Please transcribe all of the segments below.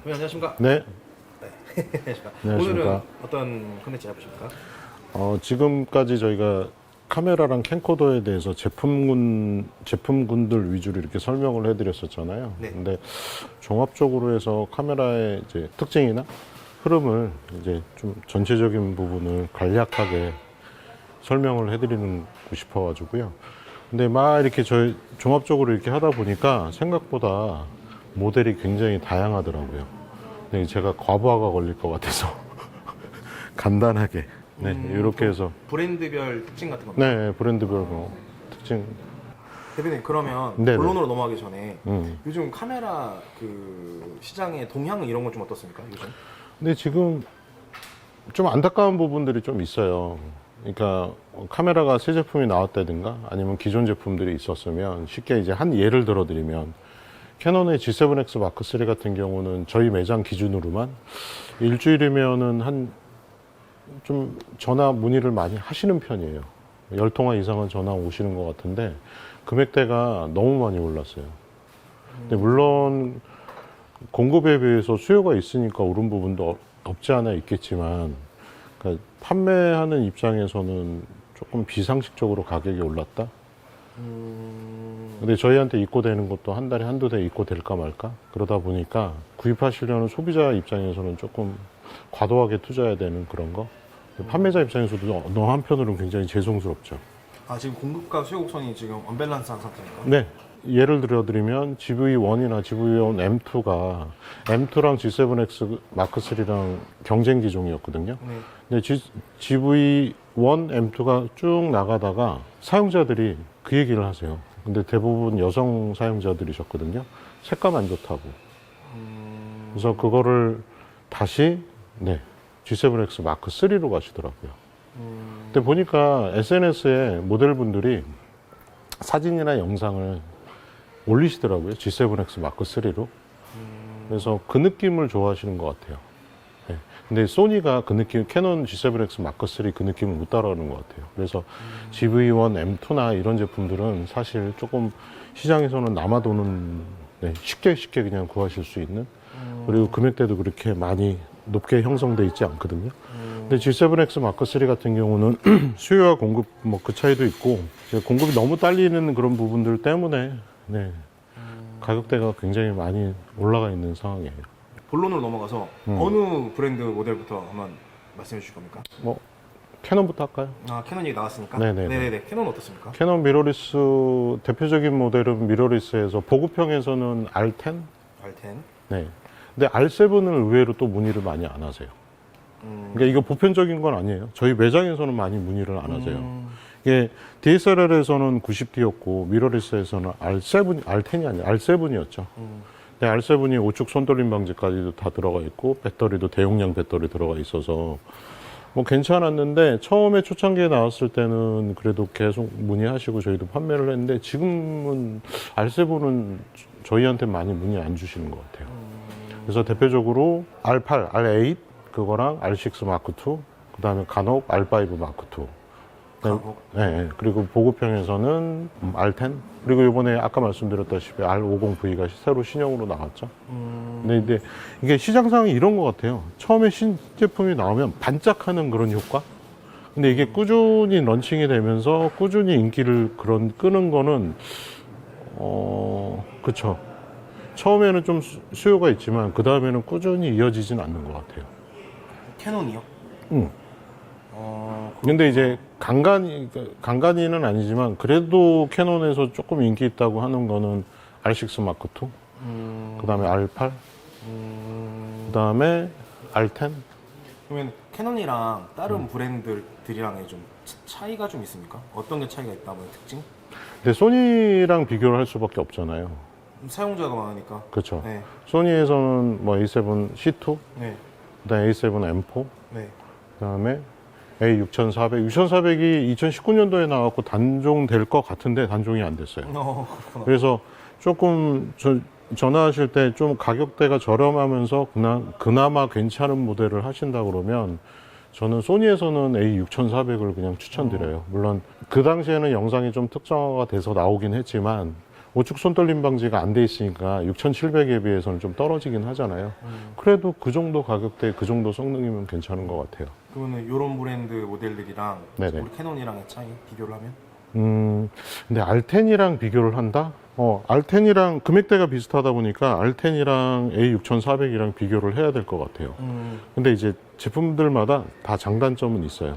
네, 안녕하십니까? 네. 안녕하십니까? 안녕하십니까? 오늘은 어떤 컨텐츠 해보십니까? 지금까지 저희가 카메라랑 캠코더에 대해서 제품군들 위주로 이렇게 설명을 해드렸었잖아요. 네. 근데 종합적으로 해서 카메라의 이제 특징이나 흐름을 이제 좀 전체적인 부분을 간략하게 설명을 해드리고 싶어가지고요. 근데 막 이렇게 저희 종합적으로 이렇게 하다 보니까 생각보다 모델이 굉장히 다양하더라고요. 근데 제가 과부하가 걸릴 것 같아서 간단하게 이렇게 해서 브랜드별 특징 같은 겁니다. 네 브랜드별 뭐 특징 대표님 그러면 네네. 본론으로 넘어가기 전에 음. 요즘 카메라 그 시장의 동향은 이런 건 좀 어떻습니까? 요즘? 근데 지금 좀 안타까운 부분들이 좀 있어요. 그러니까 카메라가 새 제품이 나왔다든가 아니면 기존 제품들이 있었으면 쉽게 이제 한 예를 들어드리면 캐논의 G7X 마크 3 같은 경우는 저희 매장 기준으로만 일주일이면은 한 좀 전화 문의를 많이 하시는 편이에요. 10통화 이상은 전화 오시는 것 같은데 금액대가 너무 많이 올랐어요. 근데 물론 공급에 비해서 수요가 있으니까 오른 부분도 없지 않아 있겠지만 그러니까 판매하는 입장에서는 조금 비상식적으로 가격이 올랐다. 근데 저희한테 입고되는 것도 한 달에 한두 대 입고될까 말까 그러다 보니까 구입하시려는 소비자 입장에서는 조금 과도하게 투자해야 되는 그런 거. 판매자 입장에서도 너무 한편으로는 굉장히 죄송스럽죠. 아 지금 공급과 수요 곡선이 지금 언밸런스한 상태입니까? 네. 예를 들어드리면 GV1이나 GV1 M2가 M2랑 G7X 마크 3랑 경쟁 기종이었거든요. 네. 근데 GV1 M2가 쭉 나가다가 사용자들이 그 얘기를 하세요. 근데 대부분 여성 사용자들이셨거든요. 색감 안 좋다고. 그래서 그거를 다시 G7X 마크 3로 가시더라고요. 근데 보니까 SNS에 모델분들이 사진이나 영상을 올리시더라고요. G7X 마크 3로. 그래서 그 느낌을 좋아하시는 것 같아요. 네. 근데 소니가 그 느낌, 캐논 G7X 마크 3 그 느낌을 못 따라가는 것 같아요. 그래서 GV1 M2나 이런 제품들은 사실 조금 시장에서는 남아도는 쉽게 그냥 구하실 수 있는 그리고 금액대도 그렇게 많이 높게 형성돼 있지 않거든요. 근데 G7X 마크 3 같은 경우는 수요와 공급 뭐 그 차이도 있고 이제 공급이 너무 딸리는 그런 부분들 때문에 가격대가 굉장히 많이 올라가 있는 상황이에요. 본론으로 넘어가서 어느 브랜드 모델부터 한번 말씀해 주실 겁니까? 뭐 캐논부터 할까요? 아 캐논이 나왔으니까. 네네네. 네네네. 캐논 어떻습니까? 캐논 미러리스 대표적인 모델은 미러리스에서 보급형에서는 R10. R10. 네. 근데 R7을 의외로 또 문의를 많이 안 하세요. 그러니까 이거 보편적인 건 아니에요. 저희 매장에서는 많이 문의를 안 하세요. 이게 DSLR에서는 90D였고 미러리스에서는 R10이 아니라 R7이었죠. 근데 R7이 우측 손떨림 방지까지도 다 들어가 있고 배터리도 대용량 배터리 들어가 있어서 뭐 괜찮았는데 처음에 초창기에 나왔을 때는 그래도 계속 문의하시고 저희도 판매를 했는데 지금은 R7은 저희한테 많이 문의 안 주시는 것 같아요. 그래서 대표적으로 R8, R8 그거랑 R6 마크 2, 그 다음에 간혹 R5 마크 2. 간혹? 네, 그리고 보급형에서는 R10, 그리고 이번에 아까 말씀드렸다시피 R50V가 새로 신형으로 나왔죠. 근데 이게 시장 상황이 이런 것 같아요. 처음에 신제품이 나오면 반짝하는 그런 효과? 근데 이게 꾸준히 런칭이 되면서 꾸준히 인기를 끄는 거는, 그쵸. 처음에는 좀 수요가 있지만 그 다음에는 꾸준히 이어지진 않는 것 같아요. 캐논이요? 응. 근데 이제 간간히는 아니지만 그래도 캐논에서 조금 인기 있다고 하는 거는 R6 마크 2, 그 다음에 R8, 그 다음에 R10. 그러면 캐논이랑 다른 브랜드들이랑의 좀 차이가 좀 있습니까? 어떤 게 차이가 있다, 뭐 특징? 근데 소니랑 비교를 할 수밖에 없잖아요. 사용자가 많으니까. 그렇죠. 네. 소니에서는 뭐 A7 C2, 네. 그 다음에 A7 M4, 네. 그 다음에 A6400. 6400이 2019년도에 나왔고 단종될 것 같은데 단종이 안 됐어요. 그렇구나. 그래서 조금 전화하실 때 좀 가격대가 저렴하면서 그나마 괜찮은 모델을 하신다 그러면 저는 소니에서는 A6400을 그냥 추천드려요. 물론 그 당시에는 영상이 좀 특정화가 돼서 나오긴 했지만 우측 손떨림 방지가 안 돼 있으니까 6700에 비해서는 좀 떨어지긴 하잖아요. 그래도 그 정도 가격대 그 정도 성능이면 괜찮은 것 같아요. 그러면 이런 브랜드 모델들이랑 네네. 우리 캐논이랑의 차이 비교를 하면? 근데 R10이랑 비교를 한다? R10이랑 금액대가 비슷하다 보니까 R10이랑 A6400이랑 비교를 해야 될 것 같아요. 근데 이제 제품들마다 다 장단점은 있어요.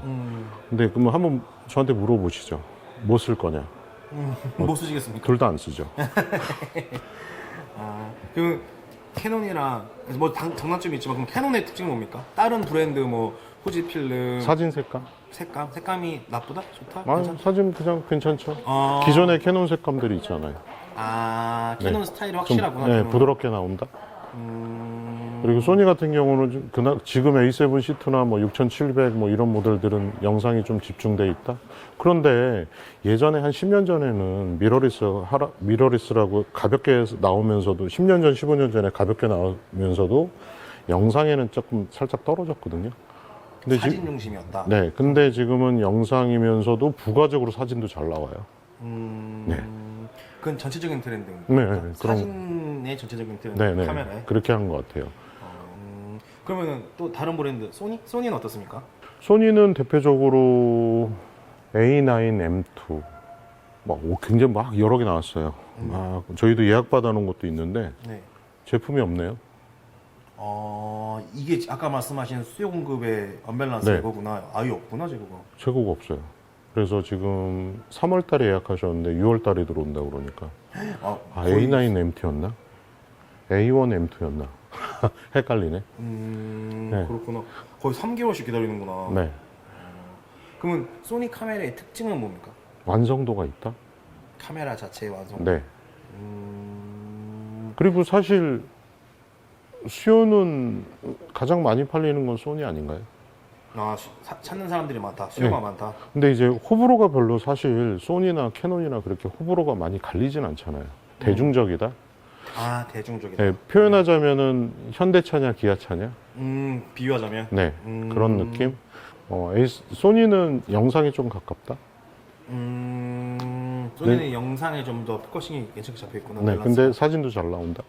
근데 그러면 한번 저한테 물어보시죠. 뭐 쓸 거냐? 뭐 쓰시겠습니까? 둘 다 안 쓰죠. 그 캐논이랑 뭐 장단점이 있지만 그럼 캐논의 특징은 뭡니까? 다른 브랜드 뭐 후지필름 사진 색감? 색감이 나쁘다? 좋다? 아, 괜찮다? 사진 그냥 괜찮죠. 어. 기존의 캐논 색감들이 있잖아요. 캐논 네. 스타일이 좀, 확실하구나. 네, 캐논은. 부드럽게 나온다. 그리고 소니 같은 경우는 지금 A7C나 뭐 6700 뭐 이런 모델들은 영상이 좀 집중돼 있다. 그런데 예전에 한 10년 전에는 미러리스라고 가볍게 나오면서도 10년 전, 15년 전에 가볍게 나오면서도 영상에는 조금 살짝 떨어졌거든요. 근데 사진 중심이었다. 네, 근데 지금은 영상이면서도 부가적으로 사진도 잘 나와요. 네. 그건 전체적인 트렌드. 네, 그런- 사진의 전체적인 트렌드. 네, 네. 카메라에. 그렇게 한 것 같아요. 그러면 또 다른 브랜드 소니? 소니는 어떻습니까? 소니는 대표적으로 A9M2 굉장히 막 여러 개 나왔어요. 저희도 예약 받아놓은 것도 있는데 네. 제품이 없네요. 이게 아까 말씀하신 수요 공급의 언밸런스 네. 이거구나. 아예 없구나, 재고가. 재고가 없어요. 그래서 지금 3월 달에 예약하셨는데 6월 달에 들어온다 그러니까 거의- A9M2였나? A1M2였나? 헷갈리네. 네. 그렇구나. 거의 3개월씩 기다리는구나. 네. 그러면 소니 카메라의 특징은 뭡니까? 완성도가 있다? 카메라 자체의 완성. 네. 그리고 사실 수요는 가장 많이 팔리는 건 소니 아닌가요? 찾는 사람들이 많다. 수요가 네. 많다. 근데 이제 호불호가 별로 사실 소니나 캐논이나 그렇게 호불호가 많이 갈리진 않잖아요. 대중적이다? 대중적이다. 네, 표현하자면은 현대차냐 기아차냐? 비유하자면. 네, 그런 느낌? 소니는 영상에 좀 가깝다? 소니는 영상에 좀 더 포커싱이 괜찮게 잡혀있구나. 네, 밸런스가. 근데 사진도 잘 나온다?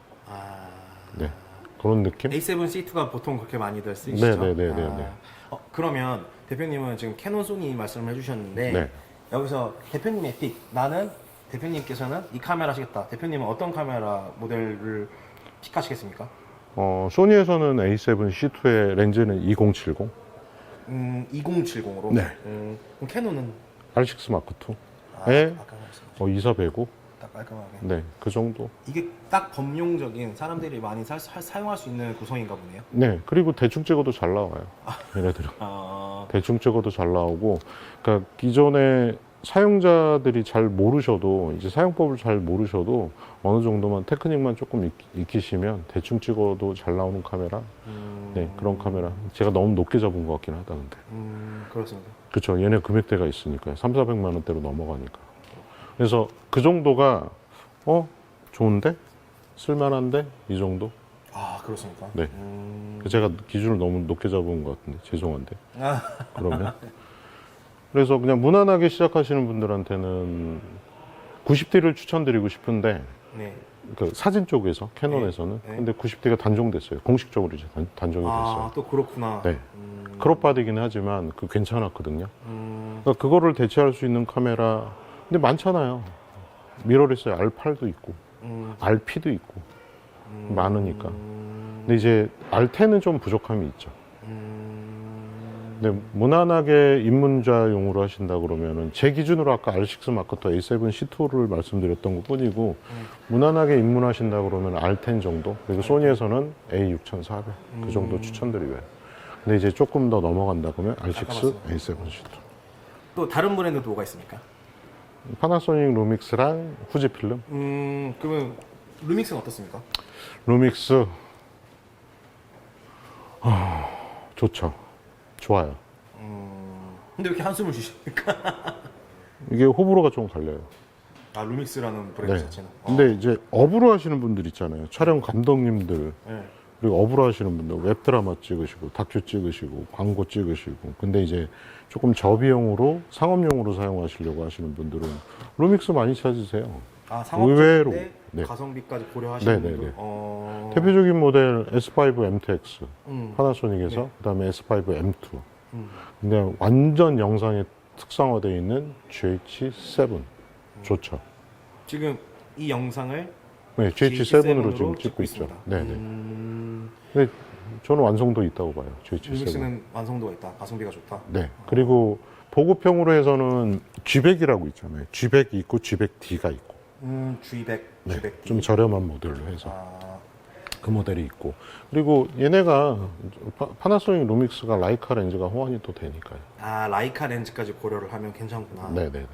네, 그런 느낌? A7C2가 보통 그렇게 많이들 쓰시죠? 네. 그러면 대표님은 지금 캐논 소니 말씀을 해주셨는데 네. 여기서 대표님의 픽, 대표님께서는 이 카메라 하시겠다. 대표님은 어떤 카메라 모델을 픽하시겠습니까? 소니에서는 A7C2의 렌즈는 2070, 2070으로. 네. 그럼 캐논은 R6 마크 2에 아까 말씀하신 2405, 딱 깔끔하게. 네, 그 정도. 이게 딱 범용적인 사람들이 많이 사용할 수 있는 구성인가 보네요. 네, 그리고 대충 찍어도 잘 나와요. 얘네들은. 대충 찍어도 잘 나오고, 그러니까 기존의 사용자들이 잘 모르셔도, 이제 사용법을 잘 모르셔도 어느 정도만 테크닉만 조금 익히시면 대충 찍어도 잘 나오는 카메라. 네, 그런 카메라. 제가 너무 높게 잡은 것 같긴 하다, 근데. 그렇습니다. 그쵸, 얘네 금액대가 있으니까요. 3,400만 원대로 넘어가니까. 그래서 그 정도가, 좋은데? 쓸만한데? 이 정도? 그렇습니까? 네. 제가 기준을 너무 높게 잡은 것 같은데, 죄송한데. 그러면. 그래서 그냥 무난하게 시작하시는 분들한테는 90D를 추천드리고 싶은데, 네. 그 사진 쪽에서, 캐논에서는. 네. 근데 90D가 단종됐어요. 공식적으로 이제 단종이 됐어요. 또 그렇구나. 네. 크롭바디긴 하지만 그 괜찮았거든요. 그러니까 그거를 대체할 수 있는 카메라, 근데 많잖아요. 미러리스에 R8도 있고, RP도 있고, 많으니까. 근데 이제 R10은 좀 부족함이 있죠. 근데 무난하게 입문자용으로 하신다 그러면은 제 기준으로 아까 R6 마크2 A7C2를 말씀드렸던 것 뿐이고 무난하게 입문하신다 그러면 R10 정도, 그리고 소니에서는 A6400 그 정도 추천드려요. 근데 이제 조금 더 넘어간다 그러면 R6, A7C2. 또 다른 브랜드도 뭐가 있습니까? 파나소닉 루믹스랑 후지필름. 그러면 루믹스는 어떻습니까? 루믹스 좋죠. 좋아요. 근데 왜 이렇게 한숨을 쉬십니까? 이게 호불호가 좀 갈려요. 루믹스라는 브랜드 네. 자체는. 근데 이제 업으로 하시는 분들 있잖아요. 촬영 감독님들, 네. 그리고 업으로 하시는 분들, 웹드라마 찍으시고, 다큐 찍으시고, 광고 찍으시고. 근데 이제 조금 저비용으로, 상업용으로 사용하시려고 하시는 분들은 루믹스 많이 찾으세요. 아, 의외로, 상업적인데 네. 가성비까지 고려하시는 네네네. 분들. 대표적인 모델 S5 M2X 파나소닉에서 네. 그다음에 S5 M2. 음. 근데 완전 영상에 특성화되어 있는 GH7 좋죠. 지금 이 영상을 네, GH7으로 지금 GH7으로 찍고 있죠. 있습니다. 네네. 근데 저는 완성도 있다고 봐요. GH7. 루믹스는 완성도가 있다. 가성비가 좋다. 네. 그리고 보급형으로 해서는 G100이라고 있잖아요. G100이 있고 G100D가 있고. G100, 네, G100D. 좀 저렴한 모델로 해서 아, 그 모델이 있고. 그리고 얘네가 파나소닉 루믹스가 라이카 렌즈가 호환이 또 되니까요. 아, 라이카 렌즈까지 고려를 하면 괜찮구나. 네네네.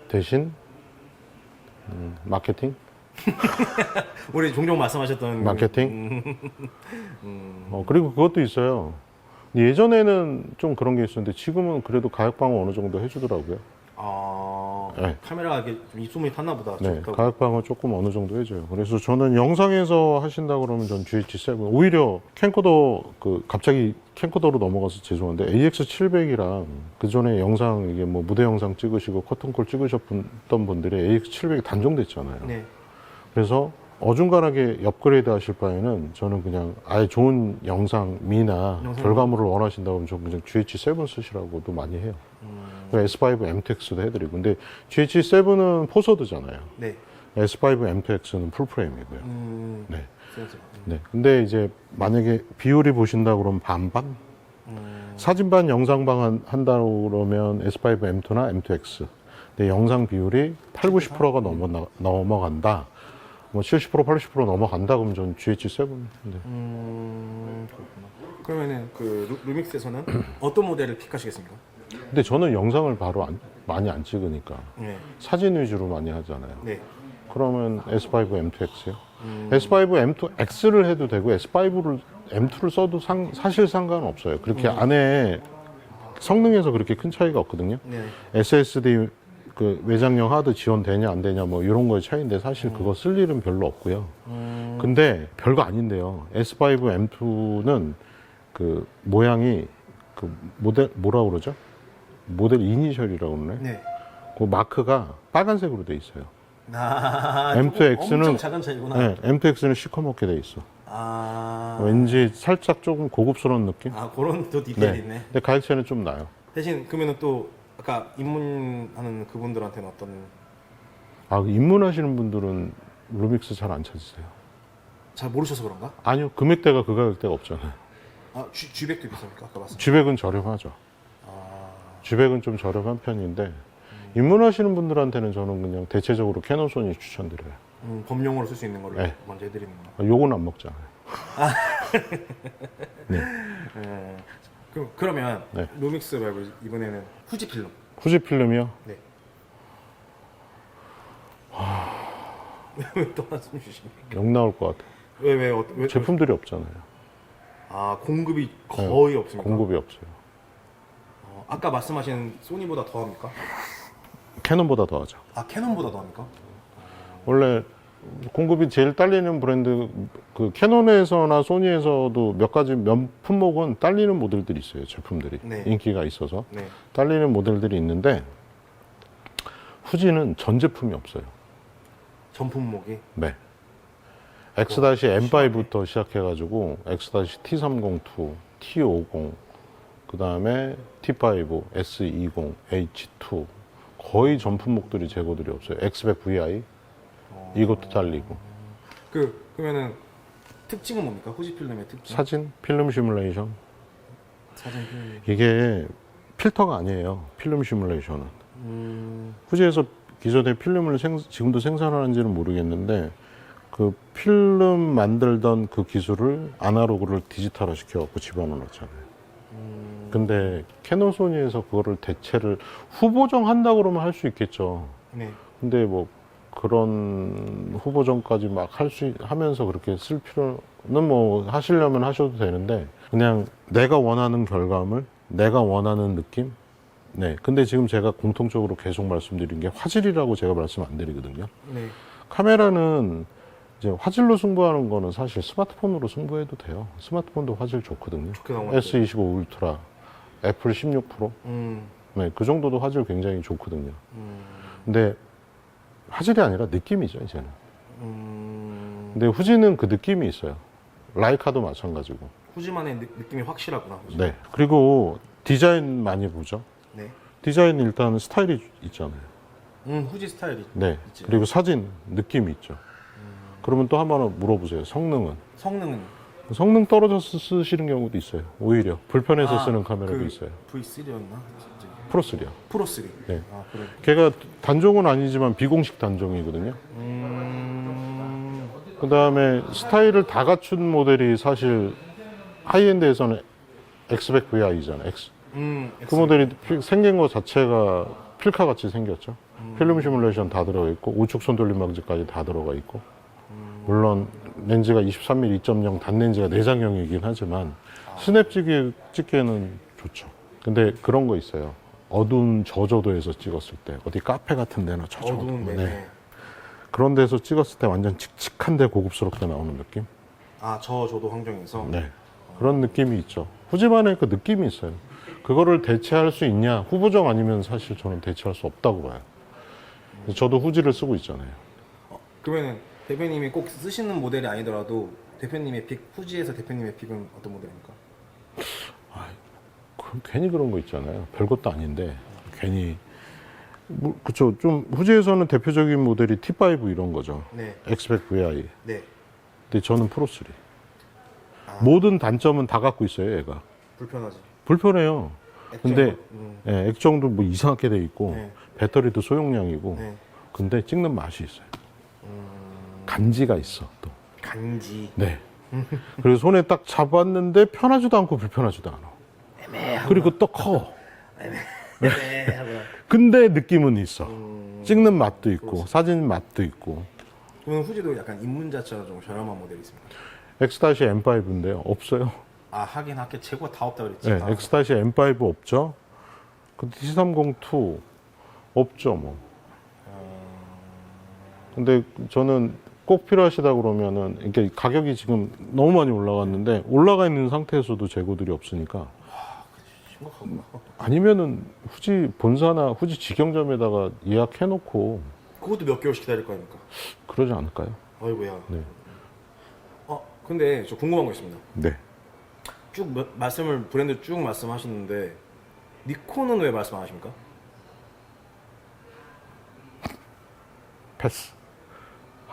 대신 마케팅? 우리 종종 말씀하셨던 마케팅? 그리고 그것도 있어요. 예전에는 좀 그런 게 있었는데 지금은 그래도 가격 방어 어느 정도 해주더라고요. 네. 카메라가 이게 좀 입소문이 탔나 보다. 네, 좋다고. 가격 방어 조금 어느 정도 해줘요. 그래서 저는 영상에서 하신다 그러면 전 GH7 오히려 캠코더 갑자기 캠코더로 넘어가서 죄송한데 AX700이랑 그 전에 영상 이게 뭐 무대 영상 찍으시고 커튼콜 찍으셨던 분들이 AX700이 단종됐잖아요. 네. 그래서 어중간하게 업그레이드 하실 바에는 저는 그냥 아예 좋은 영상미나 결과물을 원하신다면 저는 그냥 GH7 쓰시라고도 많이 해요. S5 M2X도 해드리고. 근데 GH7은 포서드잖아요. 네. S5 M2X는 풀프레임이고요. 네. 센서. 네. 근데 이제 만약에 비율이 보신다 그러면 반반? 사진반 영상반 한다고 그러면 S5 M2나 M2X. 근데 영상 비율이 8, 90%가 넘어간다. 뭐 70%, 80% 넘어간다 그러면 전 GH7. 네. 그렇구나. 그러면은 그 루믹스에서는 어떤 모델을 픽하시겠습니까? 근데 저는 영상을 바로 많이 안 찍으니까 네. 사진 위주로 많이 하잖아요. 네. 그러면 S5 M2X요? S5 M2X를 해도 되고 S5를 M2를 써도 사실 상관없어요. 그렇게 안에 성능에서 그렇게 큰 차이가 없거든요. 네. SSD 그 외장형 하드 지원되냐 안 되냐 뭐 이런 거의 차이인데 사실 그거 쓸 일은 별로 없고요. 근데 별거 아닌데요. S5 M2는 그 모양이 그 모델 뭐라 그러죠? 모델 이니셜이라고 그러네. 네. 그 마크가 빨간색으로 돼 있어요. M2X는 엄청 작은 차이구나. 네, M2X는 시커멓게 돼 있어. 왠지 살짝 조금 고급스러운 느낌? 그런 또 디테일이 있네. 근데 가격차는 좀 나요. 대신 그러면은 또 아까 입문하는 그분들한테는 어떤? 입문하시는 분들은 루믹스 잘 안 찾으세요. 잘 모르셔서 그런가? 아니요, 금액대가 그 가격대가 없잖아요. G100도 비쌉니까? 아까 말씀. G100은 저렴하죠. G100은 좀 저렴한 편인데 입문하시는 분들한테는 저는 그냥 대체적으로 캐논 소니 추천드려요. 범용으로 쓸 수 있는 걸로 네. 먼저 해드리는 거. 요건 안 먹잖아요. 그러면 네. 루믹스 말고 이번에는 후지 필름. 후지 필름이요? 네. 왜 또 한숨 주십니까? 욕 나올 것 같아요. 왜? 제품들이 없잖아요. 공급이 거의 없습니까? 공급이 없어요. 아까 말씀하신 소니보다 더합니까? 캐논보다 더하죠. 캐논보다 더합니까? 원래 공급이 제일 딸리는 브랜드 그 캐논에서나 소니에서도 몇 품목은 딸리는 모델들이 있어요. 제품들이 네. 인기가 있어서 네. 딸리는 모델들이 있는데 후지는 전 제품이 없어요. 전 품목이. 네. X-M5부터 시작해가지고 X-T302, T50, 그 다음에 T5, S20, H2 거의 전 품목들이 재고들이 없어요. X100VI 이것도 달리고. 그러면은 특징은 뭡니까? 후지 필름의 특징? 사진, 필름 시뮬레이션. 사진 필름. 이게 필터가 아니에요. 필름 시뮬레이션은. 후지에서 기존의 필름을 지금도 생산하는지는 모르겠는데 그 필름 만들던 그 기술을 아날로그를 디지털화 시켜갖고 집어넣어 놨잖아요. 근데 캐논 소니에서 그거를 대체를 후보정 한다 그러면 할 수 있겠죠. 네. 근데 뭐 그런 후보정까지 막 하면서 그렇게 쓸 필요는 뭐 하시려면 하셔도 되는데 그냥 내가 원하는 결과물, 내가 원하는 느낌. 네. 근데 지금 제가 공통적으로 계속 말씀드린 게 화질이라고 제가 말씀 안 드리거든요. 네. 카메라는 이제 화질로 승부하는 거는 사실 스마트폰으로 승부해도 돼요. 스마트폰도 화질 좋거든요. 좋게 나온 것 같아요. S25 울트라, 애플 16 프로. 네, 그 정도도 화질 굉장히 좋거든요. 근데 화질이 아니라 느낌이죠, 이제는. 근데 후지는 그 느낌이 있어요. 라이카도 마찬가지고. 후지만의 느낌이 확실하구나. 후지. 네. 그리고 디자인 많이 보죠. 네. 디자인 일단 스타일이 있잖아요. 후지 스타일이 네. 있지. 그리고 사진 느낌이 있죠. 그러면 또 한 번 물어보세요. 성능은? 성능은 성능 떨어져서 쓰시는 경우도 있어요. 오히려 불편해서 쓰는 카메라도 그 있어요. V3였나? 프로3요. 프로3. 네. 아, 그래. 걔가 단종은 아니지만 비공식 단종이거든요. 그 다음에 스타일을 다 갖춘 모델이 사실 하이엔드에서는 엑스백 VI잖아요. 그 모델이 생긴 것 자체가 필카 같이 생겼죠. 필름 시뮬레이션 다 들어가 있고 우측 손돌림 방지까지 다 들어가 있고 물론 렌즈가 23mm 2.0 단렌즈가 내장형이긴 하지만 스냅 찍기에는 좋죠. 근데 그런 거 있어요. 어두운 저조도에서 찍었을 때 어디 카페 같은 데나 저조도 어두운데. 네. 그런 데서 찍었을 때 완전 칙칙한데 고급스럽게 나오는 느낌? 아, 저조도 환경에서. 네. 그런 느낌이 있죠. 후지만의 그 느낌이 있어요. 그거를 대체할 수 있냐? 후보정 아니면 사실 저는 대체할 수 없다고 봐요. 저도 후지를 쓰고 있잖아요. 그러면은 대표님이 꼭 쓰시는 모델이 아니더라도 대표님의 픽, 후지에서 대표님의 픽은 어떤 모델입니까? 괜히 그런 거 있잖아요. 별것도 아닌데 괜히 그쵸. 좀 후지에서는 대표적인 모델이 T5 이런 거죠. 네. 엑스백 VI. 네. 근데 저는 프로3. 모든 단점은 다 갖고 있어요, 얘가. 불편하지. 불편해요. 근데 예, 액정도 뭐 이상하게 돼 있고 네. 배터리도 소용량이고 네. 근데 찍는 맛이 있어요. 간지가 있어 또. 간지. 네. 그리고 손에 딱 잡았는데 편하지도 않고 불편하지도 않아. 그리고 또 커. 네. 근데 느낌은 있어. 찍는 맛도 있고 사진 맛도 있고. 그러면 후지도 약간 입문 자체가 좀 저렴한 모델이 있습니다. X-M5인데요. 없어요. 아, 하긴 학교 최고가 다 없다 그랬지. 네, X-M5 없죠. 그 T302 없죠, 뭐. 근데 저는 꼭 필요하시다 그러면은 이게 가격이 지금 너무 많이 올라갔는데 올라가 있는 상태에서도 재고들이 없으니까 심각하구나. 아니면은 후지 본사나 후지 직영점에다가 예약해놓고 그것도 몇 개월씩 기다릴 거 아닙니까? 그러지 않을까요? 아이고야. 네. 근데 저 궁금한 거 있습니다. 네. 쭉 말씀을 브랜드 쭉 말씀하시는데 니콘은 왜 말씀 안 하십니까? 패스.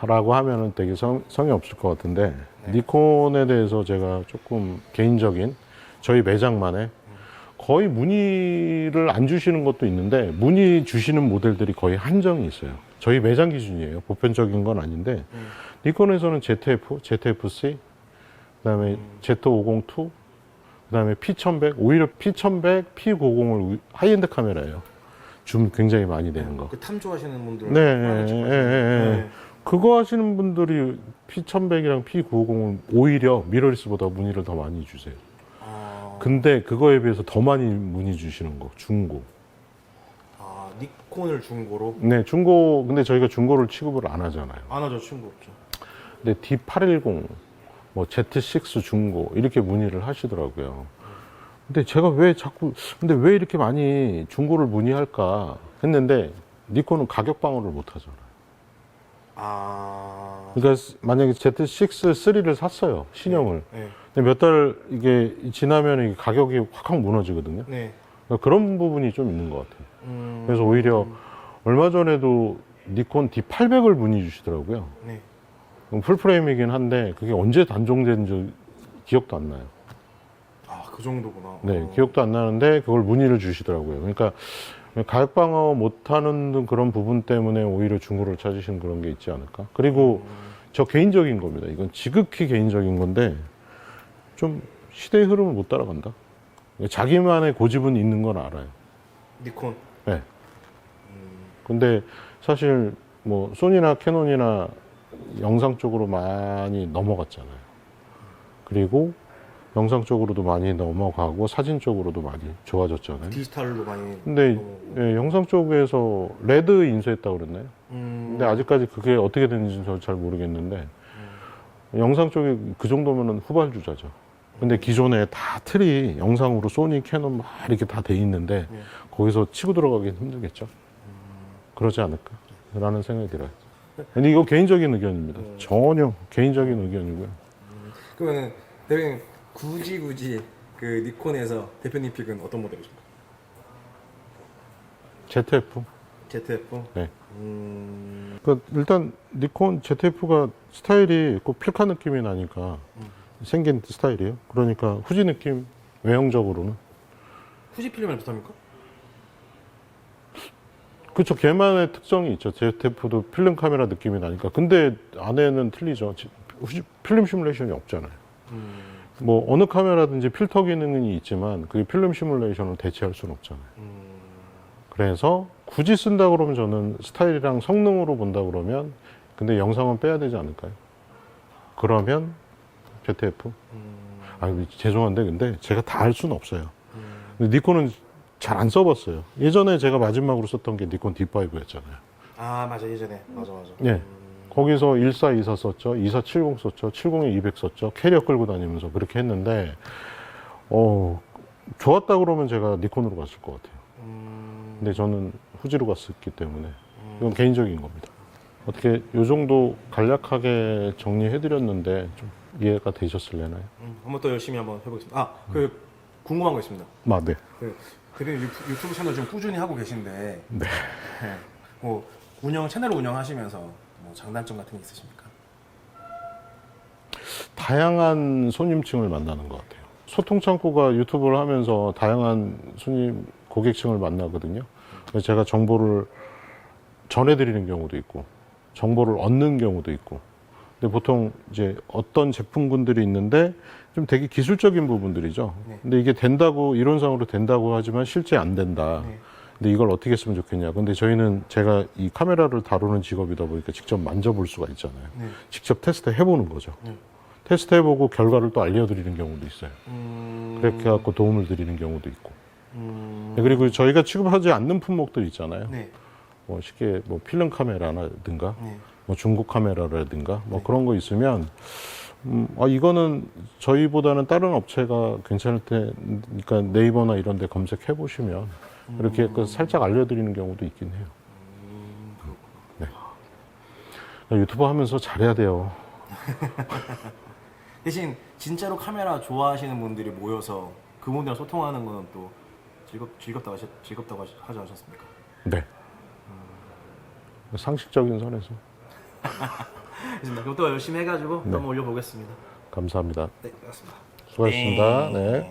라고 하면은 되게 성의 없을 것 같은데 니콘에 대해서 제가 조금 개인적인 저희 매장만의 거의 문의를 안 주시는 것도 있는데 문의 주시는 모델들이 거의 한정이 있어요. 저희 매장 기준이에요. 보편적인 건 아닌데 니콘에서는 ZF, ZF-C, 그다음에 Z502, 그다음에 P1100, 오히려 P1100, P90을 하이엔드 카메라예요. 줌 굉장히 많이 되는 거. 그 탐 좋아하시는 분들. 네. 그거 하시는 분들이 P1100이랑 P950은 오히려 미러리스보다 문의를 더 많이 주세요. 근데 그거에 비해서 더 많이 문의 주시는 거, 중고. 아, 니콘을 중고로? 네, 중고, 근데 저희가 중고를 취급을 안 하잖아요. 안 하죠, 중고 없죠. 근데 D810, 뭐 Z6 중고, 이렇게 문의를 하시더라고요. 근데 제가 근데 왜 이렇게 많이 중고를 문의할까 했는데, 니콘은 가격 방어를 못 하잖아요. 그러니까 만약에 Z6 3를 샀어요, 신형을. 네. 근데 몇 달 이게 지나면 이게 가격이 확 무너지거든요. 네. 그러니까 그런 부분이 좀 있는 것 같아요. 그래서 오히려 얼마 전에도 니콘 D800을 문의 주시더라고요. 네. 풀프레임이긴 한데 그게 언제 단종된지 기억도 안 나요. 아, 그 정도구나. 네, 기억도 안 나는데 그걸 문의를 주시더라고요. 그러니까 가격 방어 못하는 그런 부분 때문에 오히려 중고를 찾으시는 그런 게 있지 않을까. 그리고 저 개인적인 겁니다. 이건 지극히 개인적인 건데 좀 시대의 흐름을 못 따라간다. 자기만의 고집은 있는 건 알아요. 니콘. 네. 근데 사실 뭐 소니나 캐논이나 영상 쪽으로 많이 넘어갔잖아요. 그리고 영상 쪽으로도 많이 넘어가고 사진 쪽으로도 많이 좋아졌잖아요. 디지털로 많이. 근데 예, 영상 쪽에서 레드 인수했다고 그랬나요? 근데 아직까지 그게 어떻게 되는지는 저는 잘 모르겠는데 영상 쪽이 그 정도면은 후발주자죠. 근데 기존에 다 틀이 영상으로 소니, 캐논 막 이렇게 다 돼 있는데 거기서 치고 들어가기는 힘들겠죠. 그러지 않을까? 라는 생각이 들어요. 근데 이거 개인적인 의견입니다. 전혀 개인적인 의견이고요. 그러면 대표님 굳이 그 니콘에서 대표님 픽은 어떤 모델이십니까? ZF. ZF? 네. 일단 니콘 ZF가 스타일이 꼭 필카 느낌이 나니까 생긴 스타일이에요. 그러니까 후지 느낌 외형적으로는 후지 필름을 비슷합니까? 그렇죠. 걔만의 특성이 있죠. ZF도 필름 카메라 느낌이 나니까. 근데 안에는 틀리죠. 후지 필름 시뮬레이션이 없잖아요. 뭐 어느 카메라든지 필터 기능이 있지만 그게 필름 시뮬레이션을 대체할 수는 없잖아요. 그래서 굳이 쓴다 그러면 저는 스타일이랑 성능으로 본다 그러면 근데 영상은 빼야 되지 않을까요? 그러면 ZF? 죄송한데 근데 제가 다 할 수는 없어요. 근데 니콘은 잘 안 써봤어요. 예전에 제가 마지막으로 썼던 게 니콘 D5였잖아요. 아 맞아 예전에 맞아. 예. 거기서 1424 썼죠. 2470 썼죠. 70에 200 썼죠. 캐리어 끌고 다니면서 그렇게 했는데 좋았다 그러면 제가 니콘으로 갔을 것 같아요. 근데 저는 후지로 갔었기 때문에 이건 개인적인 겁니다. 어떻게 요 정도 간략하게 정리해드렸는데 좀 이해가 되셨을려나요? 한번 또 열심히 한번 해보겠습니다. 그 궁금한 거 있습니다. 네. 그 대표님 유튜브 채널 좀 꾸준히 하고 계신데 네. 뭐 채널 운영하시면서 뭐 장단점 같은 게 있으십니까? 다양한 손님층을 만나는 것 같아요. 소통 창구가 유튜브를 하면서 다양한 고객층을 만나거든요. 그래서 제가 정보를 전해드리는 경우도 있고, 정보를 얻는 경우도 있고. 근데 보통 이제 어떤 제품군들이 있는데 좀 되게 기술적인 부분들이죠. 네. 근데 이게 된다고, 이론상으로 된다고 하지만 실제 안 된다. 네. 근데 이걸 어떻게 했으면 좋겠냐. 근데 저희는 제가 이 카메라를 다루는 직업이다 보니까 직접 만져볼 수가 있잖아요. 네. 직접 테스트 해보는 거죠. 네. 테스트 해보고 결과를 또 알려드리는 경우도 있어요. 그렇게 해갖고 도움을 드리는 경우도 있고. 네, 그리고 저희가 취급하지 않는 품목들 있잖아요. 네. 뭐 쉽게 뭐 필름 카메라라든가, 네. 뭐 중국 카메라라든가, 뭐 그런 거 있으면, 이거는 저희보다는 다른 업체가 괜찮을 테니까 네이버나 이런 데 검색해 보시면 이렇게 살짝 알려드리는 경우도 있긴 해요. 네. 유튜브 하면서 잘해야 돼요. 대신 진짜로 카메라 좋아하시는 분들이 모여서 그분들이랑 소통하는 거는 또 즐겁다고 하지 않으셨습니까? 네. 상식적인 선에서. 알겠습니다. 그럼 또 열심히 해가지고 또 한번 올려보겠습니다. 감사합니다. 네, 고맙습니다. 수고하셨습니다. 네.